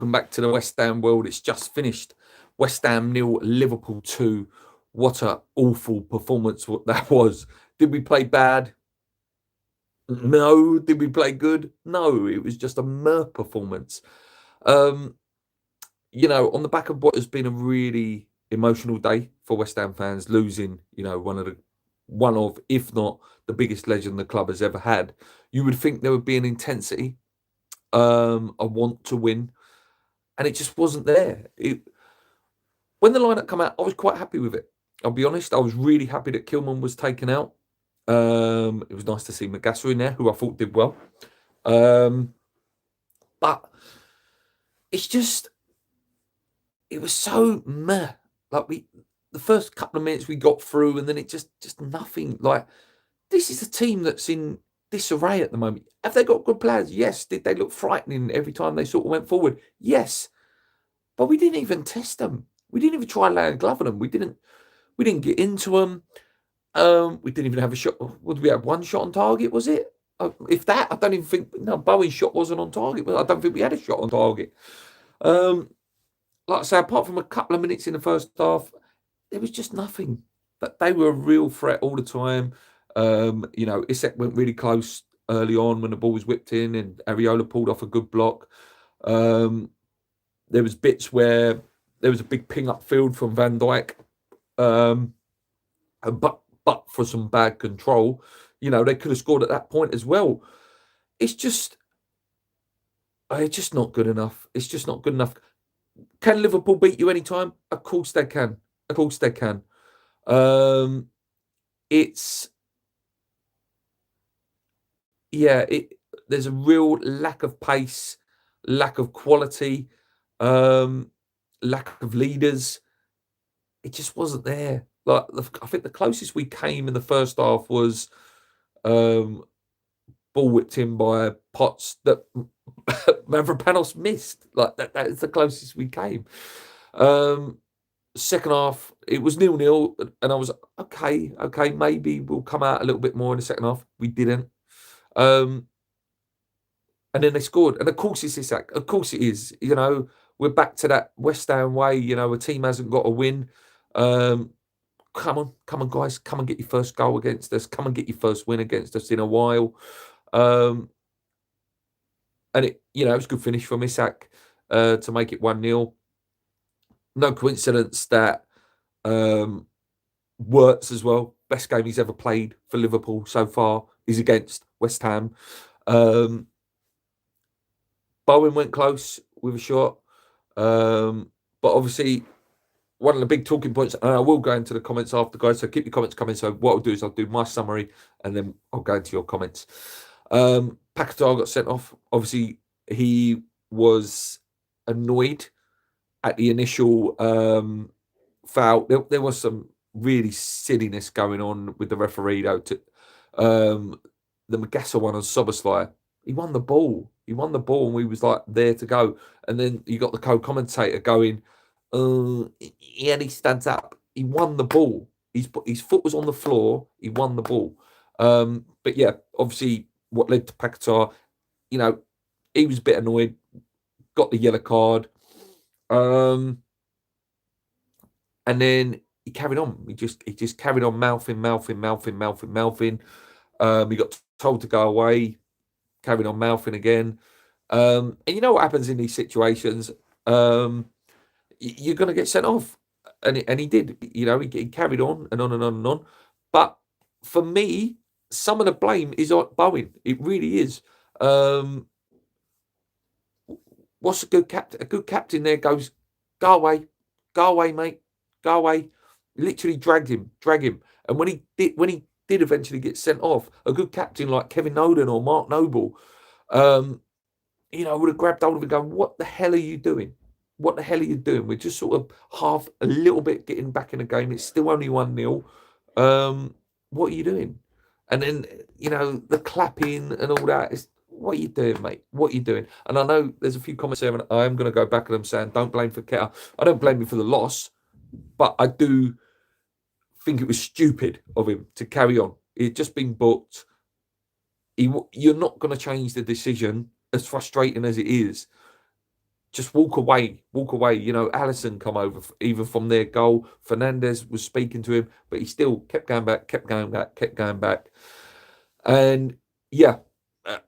Welcome back to the West Ham world. It's just finished. West Ham 0, Liverpool 2. What a awful performance what that was. Did we play bad? No. Did we play good? No. It was just a mer performance. On the back of what has been a really emotional day for West Ham fans, losing, one of, if not the biggest legend the club has ever had, you would think there would be an intensity, a want to win, and it just wasn't there. When the lineup come out, I was quite happy with it. I'll be honest. I was really happy that Kilman was taken out. It was nice to see Magassa in there, who I thought did well. But it's just, it was so meh. Like the first couple of minutes we got through, and then it just nothing. Like, this is a team that's in disarray at the moment. Have they got good players? Yes. Did they look frightening every time they sort of went forward? Yes. But we didn't even test them. We didn't even try and lay a glove on them. We didn't get into them. We didn't even have a shot. What did we have? One shot on target, was it? If that, I don't even think. No, Bowen's shot wasn't on target. I don't think we had a shot on target. Like I say, apart from a couple of minutes in the first half, there was just nothing. But they were a real threat all the time. Isaac went really close early on when the ball was whipped in, and Areola pulled off a good block. There was bits where there was a big ping upfield from Van Dijk, but for some bad control, they could have scored at that point as well. It's just not good enough. It's just not good enough. Can Liverpool beat you anytime? Of course they can. Of course they can. There's a real lack of pace, lack of quality, lack of leaders. It just wasn't there. Like, I think the closest we came in the first half was ball whipped in by Potts that Mavropanos missed. Like, that is the closest we came. Second half, it was 0-0, and I was okay, maybe we'll come out a little bit more in the second half. We didn't. And then they scored. And of course it's Isak. Of course it is. We're back to that West Ham way. A team hasn't got a win. Come on, guys. Come and get your first goal against us. Come and get your first win against us in a while. And it was a good finish from Isak to make it 1-0. No coincidence that Wirtz as well, best game he's ever played for Liverpool so far, is against West Ham. Bowen went close with a shot. But obviously, one of the big talking points, and I will go into the comments after, guys, so keep your comments coming. So what I'll do is I'll do my summary, and then I'll go into your comments. Paqueta got sent off. Obviously, he was annoyed at the initial foul. There was some really silliness going on with the referee, though. The Magassa one on Soboslai, he won the ball. And we was like there to go. And then you got the co-commentator going, he stands up. He won the ball. His foot was on the floor. He won the ball. But yeah, obviously what led to Paqueta, he was a bit annoyed. Got the yellow card. And then he carried on. He just carried on mouthing. He got told to go away. Carried on mouthing again. And you know what happens in these situations? You're going to get sent off. And he did. He carried on and on and on and on. But for me, some of the blame is on Bowen. It really is. What's a good captain? A good captain there goes, go away, mate, go away. Literally drag him. And when he did eventually get sent off, a good captain like Kevin Nolan or Mark Noble, would have grabbed hold of him and gone, what the hell are you doing? We're just sort of a little bit getting back in the game. It's still only 1-0. What are you doing? And then, the clapping and all that is, what are you doing, mate? What are you doing? And I know there's a few comments there, and I am going to go back at them saying, don't blame Paqueta. I don't blame him for the loss, but I do think it was stupid of him to carry on. He'd just been booked. You're not going to change the decision, as frustrating as it is. just walk away. You know, Allison come over either from their goal. Fernandez was speaking to him, but he still kept going back. And yeah,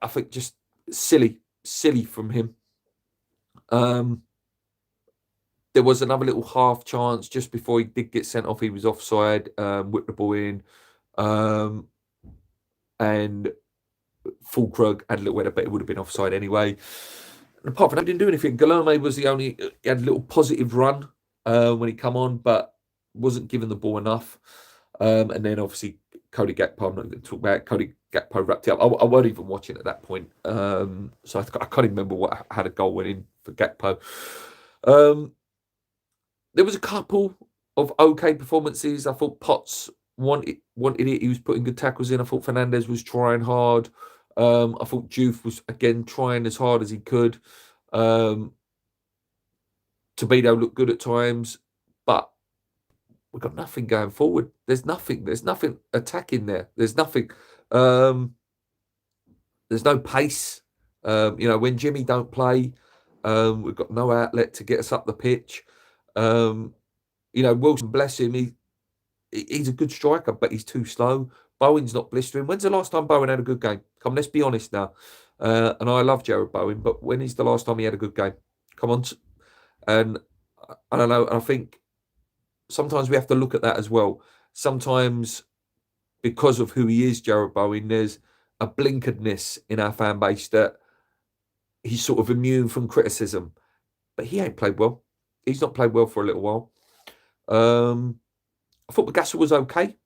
I think just silly from him. There was another little half chance just before he did get sent off. He was offside, whipped the ball in, and Fulkrug had a little header, but it would have been offside anyway. And apart from that, he didn't do anything. Guilherme was the only, he had a little positive run when he come on, but wasn't given the ball enough. And then obviously Cody Gakpo, I'm not going to talk about it. Cody Gakpo wrapped it up. I weren't even watching at that point. So I can't even remember how the goal went in for Gakpo. There was a couple of okay performances. I thought Potts wanted it. He was putting good tackles in. I thought Fernandez was trying hard. I thought Juve was, again, trying as hard as he could. Tobido looked good at times, but we've got nothing going forward. There's nothing attacking there. There's nothing. There's no pace. You know, when Jimmy don't play, we've got no outlet to get us up the pitch. You know, Wilson, bless him, he's a good striker, but he's too slow. Bowen's not blistering. When's the last time Bowen had a good game? Come, let's be honest now. And I love Jared Bowen, but when is the last time he had a good game? Come on. And I don't know. I think sometimes we have to look at that as well. Sometimes, because of who he is, Jared Bowen, there's a blinkeredness in our fan base that he's sort of immune from criticism. But he ain't played well. He's not played well for a little while. I thought Magassar was okay.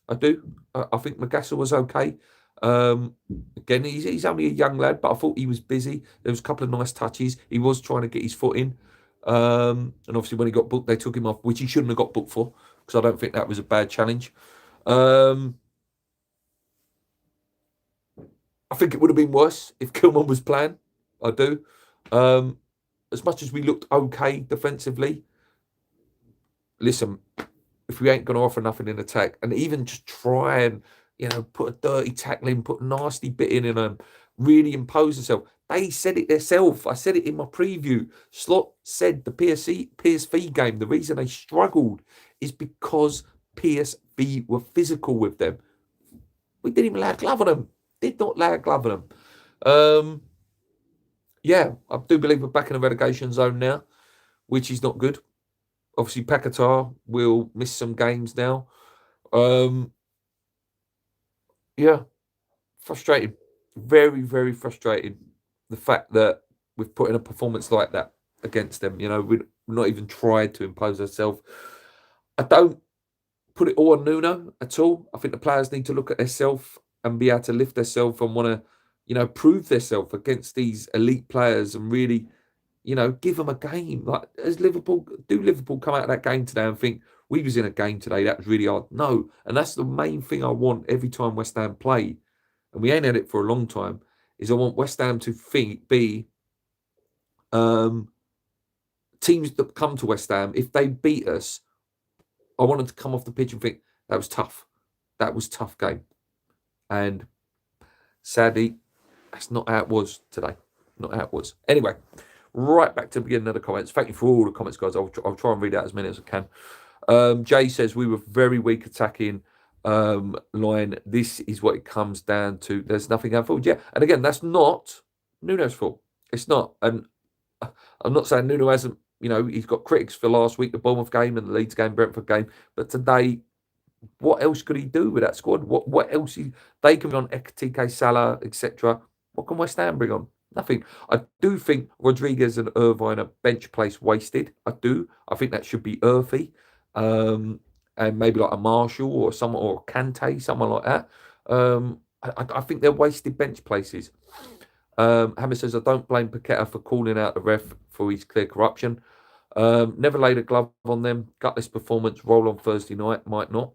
I do. I think Magassar was okay. Again, he's only a young lad, but I thought he was busy. There was a couple of nice touches. He was trying to get his foot in. And obviously when he got booked, they took him off, which he shouldn't have got booked for, because I don't think that was a bad challenge. I think it would have been worse if Kilman was playing. I do. As much as we looked okay defensively, listen, if we ain't going to offer nothing in attack, and even just try and, you know, put a dirty tackle in, put a nasty bit in and really impose themselves. They said it themselves. I said it in my preview. Slot said the PSV game, the reason they struggled is because PSV were physical with them. We didn't even lay a glove on them. Did not lay a glove on them. Yeah, I do believe we're back in the relegation zone now, which is not good. Obviously, Paqueta will miss some games now. Yeah, frustrating. Very, very frustrating. The fact that we've put in a performance like that against them. You know, we've not even tried to impose ourselves. I don't put it all on Nuno at all. I think the players need to look at themselves and be able to lift themselves and want to, you know, prove themselves against these elite players and really, you know, give them a game. Like, as Liverpool come out of that game today and think, we was in a game today, that was really hard? No. And that's the main thing I want every time West Ham play, and we ain't had it for a long time, is I want West Ham to be teams that come to West Ham, if they beat us, I want them to come off the pitch and think, that was tough. That was a tough game. And sadly, that's not how it was today. Not how it was. Anyway, right back to the beginning of the comments. Thank you for all the comments, guys. I'll try and read out as many as I can. Jay says, we were very weak attacking line. This is what it comes down to. There's nothing going forward. Yeah, and again, that's not Nuno's fault. It's not. And I'm not saying Nuno hasn't, you know, he's got critics for last week, the Bournemouth game and the Leeds game, Brentford game. But today, what else could he do with that squad? What else? They can bring on Ekitike, Salah, etc. What can West Ham bring on? Nothing. I do think Rodriguez and Irvine are bench place wasted. I do. I think that should be Earthy. And maybe like a Marshall or someone, or Kante, someone like that. I think they're wasted bench places. Hammer says, I don't blame Paqueta for calling out the ref for his clear corruption. Never laid a glove on them. Gutless performance, roll on Thursday night, might not.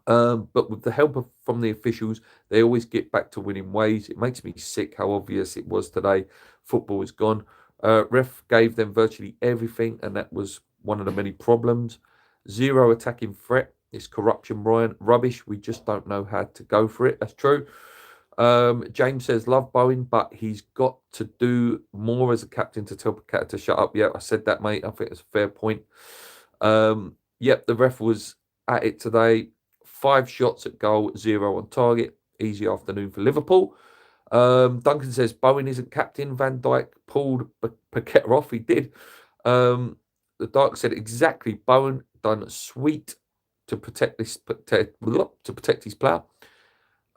But with the help from the officials, they always get back to winning ways. It makes me sick how obvious it was today. Football is gone. Ref gave them virtually everything, and that was one of the many problems. Zero attacking threat. It's corruption, Ryan. Rubbish. We just don't know how to go for it. That's true. James says, love Bowen, but he's got to do more as a captain to tell Paqueta to shut up. Yeah, I said that, mate. I think it's a fair point. Yep, the ref was at it today. 5 shots at goal, 0 on target. Easy afternoon for Liverpool. Duncan says, Bowen isn't captain. Van Dijk pulled Paqueta off. He did. The Dark said, exactly. Bowen done sweet to protect his player.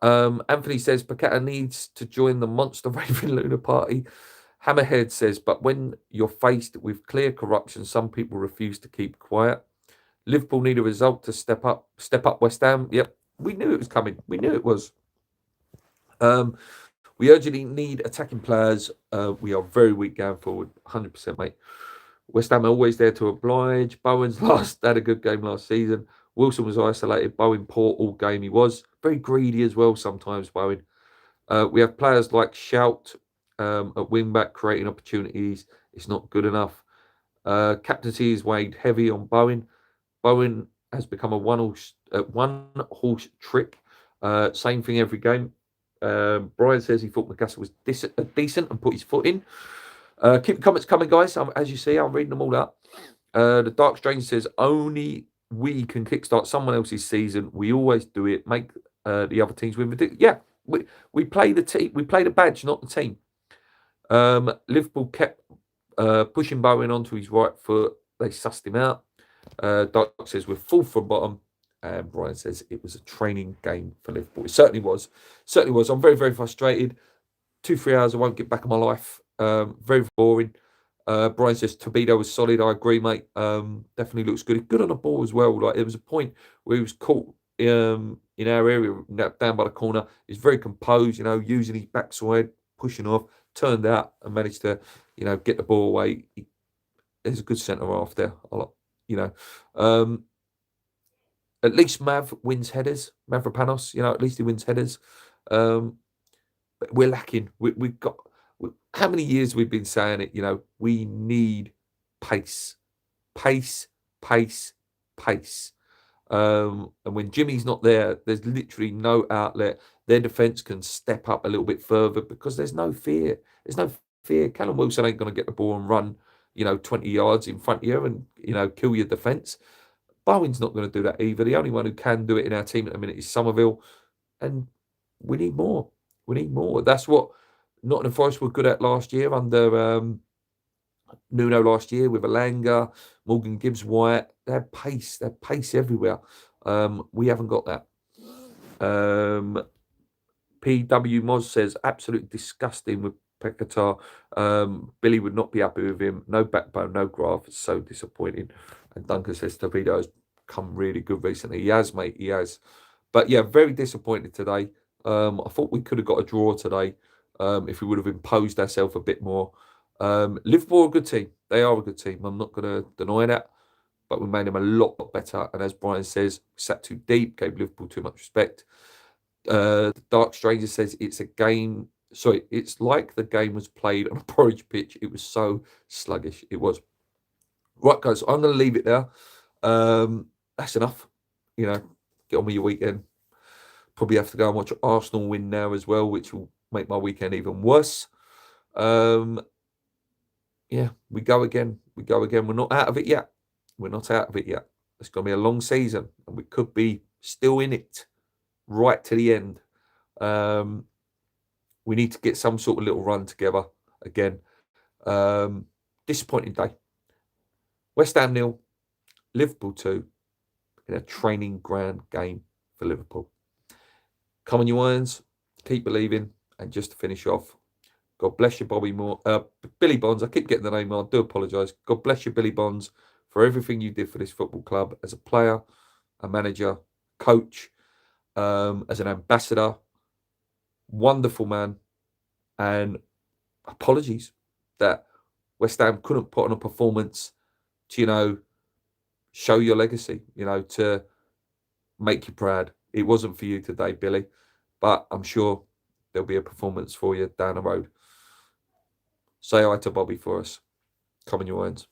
Anthony says Paqueta needs to join the Monster Raven Lunar Party. Hammerhead says, but when you're faced with clear corruption, some people refuse to keep quiet. Liverpool need a result to step up West Ham. Yep, we knew it was coming. We knew it was. We urgently need attacking players. We are very weak going forward. 100%, mate. West Ham are always there to oblige. Bowen's had a good game last season. Wilson was isolated. Bowen poor all game. He was very greedy as well sometimes, Bowen. We have players like Shout at wing-back creating opportunities. It's not good enough. Captaincy is weighed heavy on Bowen. Bowen has become a one-horse trick. Same thing every game. Brian says he thought McGuster was decent and put his foot in. Keep the comments coming, guys. As you see, I'm reading them all out. The Dark Stranger says, only we can kickstart someone else's season. We always do it. Make the other teams win. Yeah, we play the team. We play the badge, not the team. Liverpool kept pushing Bowen onto his right foot. They sussed him out. Dark says we're full from bottom. And Brian says it was a training game for Liverpool. It certainly was. Certainly was. I'm very, very frustrated. 2-3 hours I won't get back in my life. Very boring. Brian says Torpedo was solid. I agree, mate. Definitely looks good. Good on the ball as well. Like there was a point where he was caught in our area down by the corner. He's very composed, using his backside, pushing off, turned out and managed to, get the ball away. There's a good centre half there. At least Mav wins headers. Mavropanos, at least he wins headers. But we're lacking. We've got how many years we've been saying it? We need pace. And when Jimmy's not there, there's literally no outlet. Their defence can step up a little bit further because there's no fear. There's no fear. Callum Wilson ain't going to get the ball and run, 20 yards in front of you and, kill your defence. Bowen's not going to do that either. The only one who can do it in our team at the minute is Somerville. And we need more. That's what Nottingham Forest were good at last year under Nuno last year with Alanga, Morgan Gibbs-White. They had pace everywhere. We haven't got that. PW Moz says, absolutely disgusting with Paqueta. Billy would not be happy with him. No backbone, no graft. It's so disappointing. And Duncan says Torpedo has come really good recently. He has, mate. He has. But yeah, very disappointed today. I thought we could have got a draw today if we would have imposed ourselves a bit more. Liverpool are a good team. They are a good team. I'm not going to deny that. But we made them a lot better. And as Brian says, sat too deep, gave Liverpool too much respect. The Dark Stranger says it's a game. Sorry, it's like the game was played on a porridge pitch. It was so sluggish. It was. Right, guys, I'm going to leave it there. That's enough. Get on with your weekend. Probably have to go and watch Arsenal win now as well, which will make my weekend even worse. Yeah, we go again. We're not out of it yet. It's going to be a long season, and we could be still in it right to the end. We need to get some sort of little run together again. Disappointing day. West Ham 0, Liverpool 2 in a training ground game for Liverpool. Come on, you Irons. Keep believing. And just to finish off, God bless you, Billy Bonds. I keep getting the name wrong. I do apologise. God bless you, Billy Bonds, for everything you did for this football club as a player, a manager, coach, as an ambassador. Wonderful man. And apologies that West Ham couldn't put on a performance to, show your legacy, to make you proud. It wasn't for you today, Billy, but I'm sure there'll be a performance for you down the road. Say hi to Bobby for us. Come on, you Irons.